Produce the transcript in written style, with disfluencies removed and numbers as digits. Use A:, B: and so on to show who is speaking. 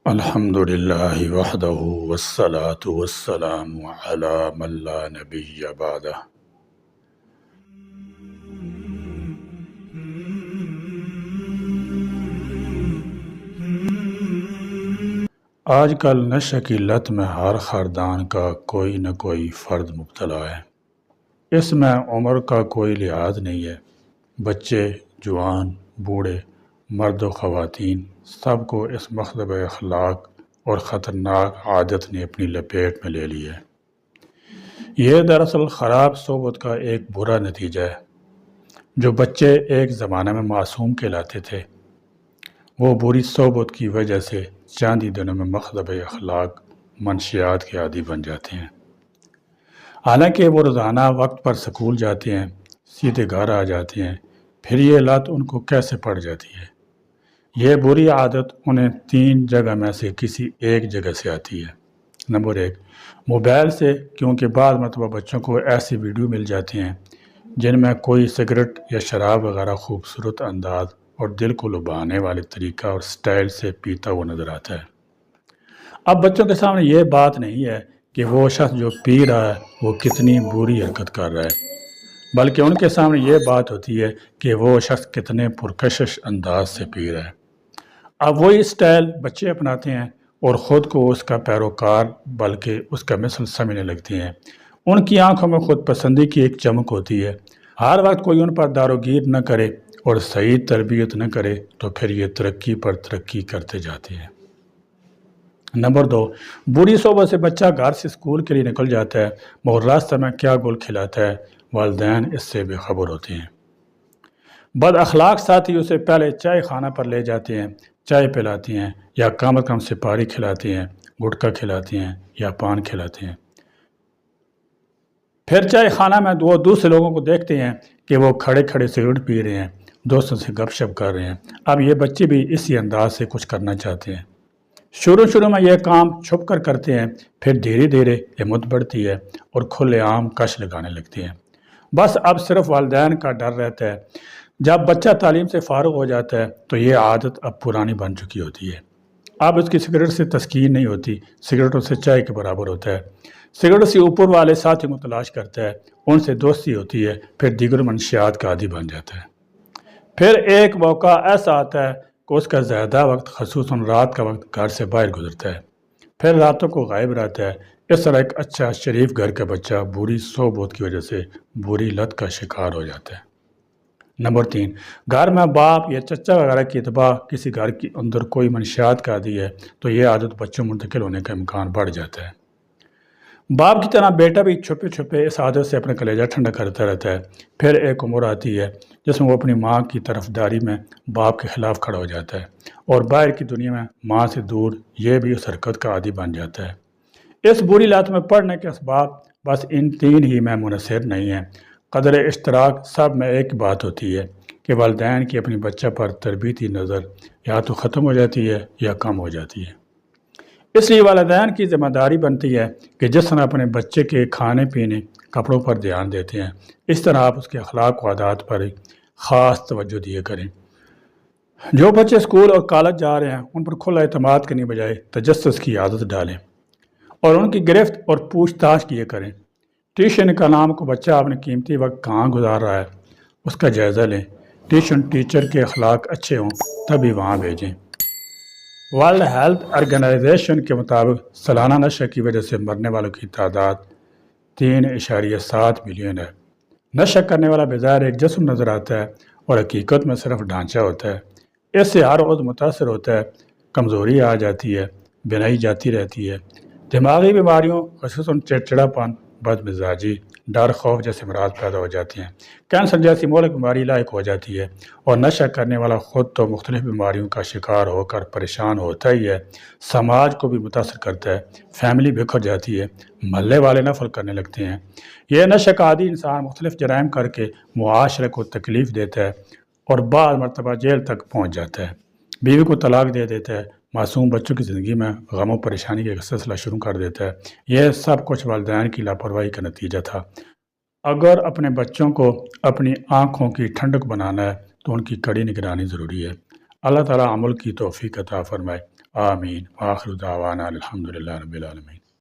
A: الحمد للہ وحدہ والصلاة والسلام علی من لا نبی بعدہ۔ آج کل نشے کی لت میں ہر خاندان کا کوئی نہ کوئی فرد مبتلا ہے۔ اس میں عمر کا کوئی لحاظ نہیں ہے۔ بچے، جوان، بوڑھے، مرد و خواتین، سب کو اس مخرب اخلاق اور خطرناک عادت نے اپنی لپیٹ میں لے لی ہے۔ یہ دراصل خراب صحبت کا ایک برا نتیجہ ہے۔ جو بچے ایک زمانے میں معصوم کہلاتے تھے، وہ بری صحبت کی وجہ سے چند ہی دنوں میں مخرب اخلاق منشیات کے عادی بن جاتے ہیں۔ حالانکہ وہ روزانہ وقت پر سکول جاتے ہیں، سیدھے گھر آ جاتے ہیں، پھر یہ لت ان کو کیسے پڑ جاتی ہے؟ یہ بری عادت انہیں 3 جگہ میں سے کسی ایک جگہ سے آتی ہے۔ نمبر 1، موبائل سے، کیونکہ بعض مرتبہ بچوں کو ایسی ویڈیو مل جاتی ہیں جن میں کوئی سگریٹ یا شراب وغیرہ خوبصورت انداز اور دل کو لبھانے والے طریقہ اور سٹائل سے پیتا ہوا نظر آتا ہے۔ اب بچوں کے سامنے یہ بات نہیں ہے کہ وہ شخص جو پی رہا ہے وہ کتنی بری حرکت کر رہا ہے، بلکہ ان کے سامنے یہ بات ہوتی ہے کہ وہ شخص کتنے پرکشش انداز سے پی رہا ہے۔ اب وہی سٹائل بچے اپناتے ہیں اور خود کو اس کا پیروکار بلکہ اس کا مثل سمجھنے لگتے ہیں۔ ان کی آنکھوں میں خود پسندی کی ایک چمک ہوتی ہے۔ ہر وقت کوئی ان پر داروگیر نہ کرے اور صحیح تربیت نہ کرے تو پھر یہ ترقی پر ترقی کرتے جاتے ہیں۔ نمبر 2، بری صحبت سے بچہ گھر سے اسکول کے لیے نکل جاتا ہے، مگر راستہ میں کیا گل کھلاتا ہے، والدین اس سے بے خبر ہوتے ہیں۔ بد اخلاق ساتھی اسے پہلے چائے خانہ پر لے جاتے ہیں، چائے پلاتے ہیں یا کم از کم سپاری کھلاتے ہیں، گٹکا کھلاتے ہیں یا پان کھلاتے ہیں۔ پھر چائے خانہ میں وہ دوسرے لوگوں کو دیکھتے ہیں کہ وہ کھڑے کھڑے سگریٹ پی رہے ہیں، دوستوں سے گپ شپ کر رہے ہیں۔ اب یہ بچے بھی اسی انداز سے کچھ کرنا چاہتے ہیں۔ شروع میں یہ کام چھپ کر کرتے ہیں، پھر دھیرے دھیرے ہمت بڑھتی ہے اور کھلے عام کش لگانے لگتے ہیں۔ بس اب صرف والدین کا ڈر رہتا ہے۔ جب بچہ تعلیم سے فارغ ہو جاتا ہے تو یہ عادت اب پرانی بن چکی ہوتی ہے۔ اب اس کی سگریٹ سے تسکین نہیں ہوتی، سگریٹوں سے چائے کے برابر ہوتا ہے۔ سگریٹ سے اوپر والے ساتھی کو تلاش کرتا ہے، ان سے دوستی ہوتی ہے، پھر دیگر منشیات کا عادی بن جاتا ہے۔ پھر ایک موقع ایسا آتا ہے کہ اس کا زیادہ وقت، خصوصاً رات کا وقت، گھر سے باہر گزرتا ہے، پھر راتوں کو غائب رہتا ہے۔ اس طرح ایک اچھا شریف گھر کا بچہ بری صحبت کی وجہ سے بری لت کا شکار ہو جاتا ہے۔ نمبر 3، گھر میں باپ یا چچا وغیرہ کی اتباع کسی گھر کے اندر کوئی منشیات کا عادی ہے تو یہ عادت بچوں منتقل ہونے کا امکان بڑھ جاتا ہے۔ باپ کی طرح بیٹا بھی چھپے چھپے اس عادت سے اپنا کلیجہ ٹھنڈا کرتا رہتا ہے۔ پھر ایک عمر آتی ہے جس میں وہ اپنی ماں کی طرفداری میں باپ کے خلاف کھڑا ہو جاتا ہے اور باہر کی دنیا میں ماں سے دور یہ بھی اس حرکت کا عادی بن جاتا ہے۔ اس بری لت میں پڑنے کے اسباب بس ان 3 ہی میں منحصر نہیں ہیں۔ قدر اشتراک سب میں ایک بات ہوتی ہے کہ والدین کی اپنی بچہ پر تربیتی نظر یا تو ختم ہو جاتی ہے یا کم ہو جاتی ہے۔ اس لیے والدین کی ذمہ داری بنتی ہے کہ جس طرح اپنے بچے کے کھانے پینے، کپڑوں پر دھیان دیتے ہیں، اس طرح آپ اس کے اخلاق و عادات پر خاص توجہ دیا کریں۔ جو بچے اسکول اور کالج جا رہے ہیں ان پر کھلا اعتماد کرنے بجائے تجسس کی عادت ڈالیں اور ان کی گرفت اور پوچھ تاچھ کیے کریں۔ ٹیوشن کا نام کو بچہ اپنے قیمتی وقت کہاں گزار رہا ہے اس کا جائزہ لیں۔ ٹیچر کے اخلاق اچھے ہوں تبھی وہاں بھیجیں۔ ورلڈ ہیلتھ آرگنائزیشن کے مطابق سالانہ نشے کی وجہ سے مرنے والوں کی تعداد 3.7 ملین ہے۔ نشہ کرنے والا بظاہر ایک جسم نظر آتا ہے اور حقیقت میں صرف ڈھانچہ ہوتا ہے۔ اس سے ہر عضو متاثر ہوتا ہے، کمزوری آ جاتی ہے، بینائی جاتی رہتی ہے۔ دماغی بیماریوں، خصوصاً چڑچڑاپن، بد مزاجی، ڈر، خوف جیسے امراض پیدا ہو جاتے ہیں۔ کینسر جیسی مہلک بیماری لاحق ہو جاتی ہے اور نشہ کرنے والا خود تو مختلف بیماریوں کا شکار ہو کر پریشان ہوتا ہی ہے، سماج کو بھی متاثر کرتا ہے، فیملی بکھر جاتی ہے، محلے والے نفرت کرنے لگتے ہیں۔ یہ نشہ کا عادی انسان مختلف جرائم کر کے معاشرے کو تکلیف دیتا ہے اور بعض مرتبہ جیل تک پہنچ جاتا ہے، بیوی کو طلاق دے دیتا ہے، معصوم بچوں کی زندگی میں غم و پریشانی کا سلسلہ شروع کر دیتا ہے۔ یہ سب کچھ والدین کی لاپرواہی کا نتیجہ تھا۔ اگر اپنے بچوں کو اپنی آنکھوں کی ٹھنڈک بنانا ہے تو ان کی کڑی نگرانی ضروری ہے۔ اللہ تعالیٰ عمل کی توفیق عطا فرمائے۔ آمین آخر دعوانا الحمدللہ رب العالمین.